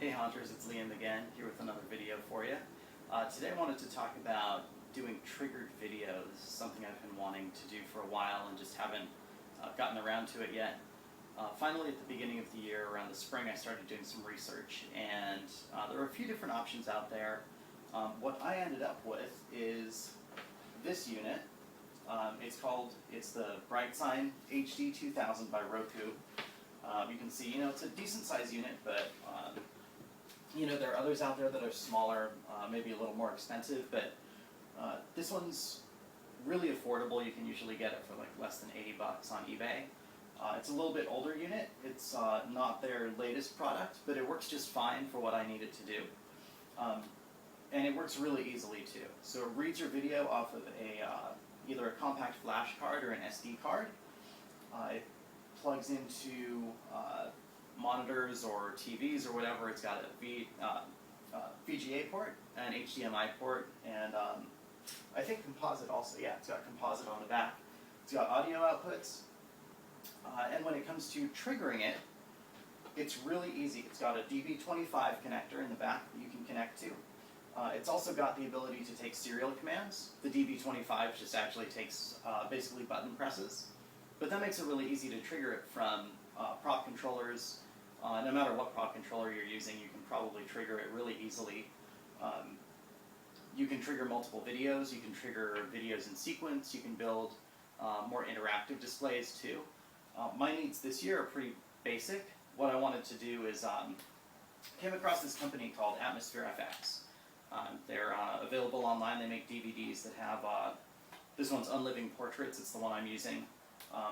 Hey Haunters, it's Liam again, here with another video for you. Today I wanted to talk about doing triggered videos. This is something I've been wanting to do for a while and just haven't gotten around to it yet. Finally, at the beginning of the year, around the spring, I started doing some research, and there are a few different options out there. What I ended up with is this unit. It's the Brightsign HD-2000 by Roku. You can see, it's a decent size unit, but there are others out there that are smaller, maybe a little more expensive, but this one's really affordable. You can usually get it for like less than 80 bucks on eBay. It's a little bit older unit. It's not their latest product, but it works just fine for what I need it to do. And it works really easily too. So it reads your video off of either a compact flash card or an SD card. It plugs into monitors or TVs or whatever. It's got a VGA port, an HDMI port, and I think composite also. Yeah, it's got composite on the back. It's got audio outputs. And when it comes to triggering it, it's really easy. It's got a DB25 connector in the back that you can connect to. It's also got the ability to take serial commands. The DB25 just actually takes basically button presses. But that makes it really easy to trigger it from prop controllers. No matter what prop controller you're using, you can probably trigger it really easily. You can trigger multiple videos. You can trigger videos in sequence. You can build more interactive displays too. My needs this year are pretty basic. What I wanted to do is came across this company called AtmosfearFX. They're available online. They make DVDs that have, this one's Unliving Portraits. It's the one I'm using.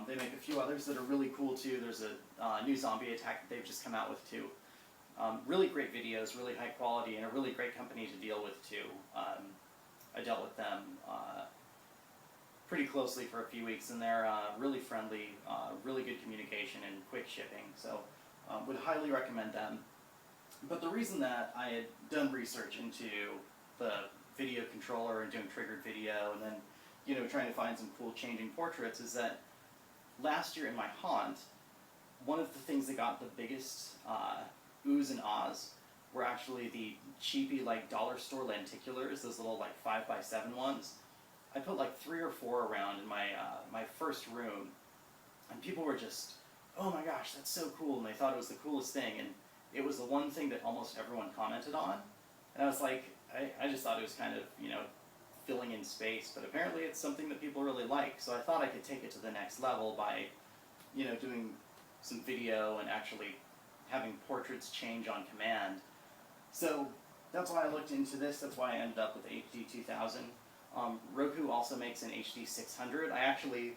They make a few others that are really cool too. There's a new zombie attack that they've just come out with too. Really great videos, really high quality, and a really great company to deal with too. I dealt with them pretty closely for a few weeks, and they're really friendly, really good communication, and quick shipping. So would highly recommend them. But the reason that I had done research into the video controller and doing triggered video, and then trying to find some cool changing portraits, is that last year in my haunt, one of the things that got the biggest oohs and ahs were actually the cheapy like dollar store lenticulars, those little like 5x7 ones. I put like 3 or 4 around in my first room, and people were just, oh my gosh, that's so cool, and they thought it was the coolest thing, and it was the one thing that almost everyone commented on, and I was like, I just thought it was kind of, filling in space, but apparently it's something that people really like, so I thought I could take it to the next level by, doing some video and actually having portraits change on command. So that's why I looked into this. That's why I ended up with the HD-2000. Roku also makes an HD-600. I actually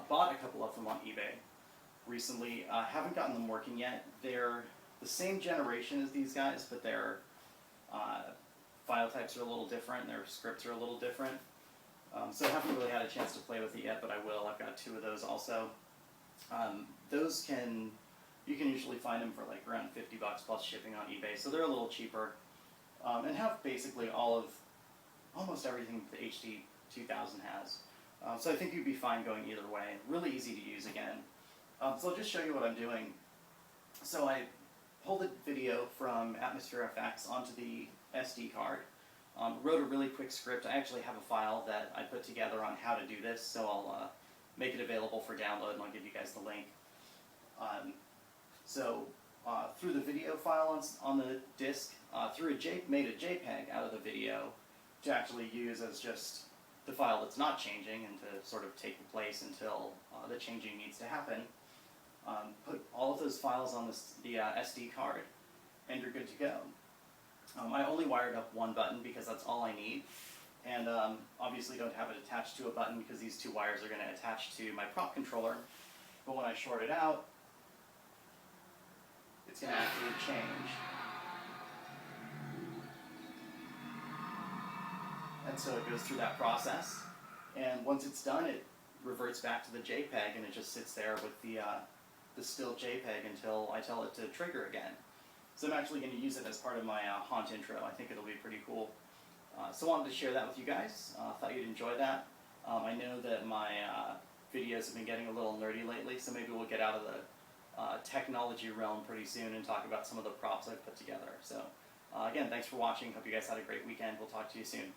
bought a couple of them on eBay recently. Haven't gotten them working yet. They're the same generation as these guys, but their file types are a little different. Their scripts are a little different. So I haven't really had a chance to play with it yet, but I will. I've got 2 of those also. You can usually find them for like around 50 bucks plus shipping on eBay, so they're a little cheaper, and have basically almost everything the HD-2000 has. So I think you'd be fine going either way. Really easy to use again. So I'll just show you what I'm doing. So I pulled the video from AtmosfearFX onto the SD card. Wrote a really quick script. I actually have a file that I put together on how to do this, so I'll make it available for download, and I'll give you guys the link. Through the video file on the disk, made a JPEG out of the video to actually use as just the file that's not changing, and to sort of take the place until the changing needs to happen. Put all of those files on the SD card, and you're good to go. I only wired up one button because that's all I need, and obviously don't have it attached to a button because these 2 wires are going to attach to my prop controller, but when I short it out, it's going to actually change. And so it goes through that process, and once it's done, it reverts back to the JPEG, and it just sits there with the still JPEG until I tell it to trigger again. So I'm actually going to use it as part of my haunt intro. I think it'll be pretty cool. So I wanted to share that with you guys. Thought you'd enjoy that. I know that my videos have been getting a little nerdy lately, so maybe we'll get out of technology realm pretty soon and talk about some of the props I've put together. So again, thanks for watching. Hope you guys had a great weekend. We'll talk to you soon.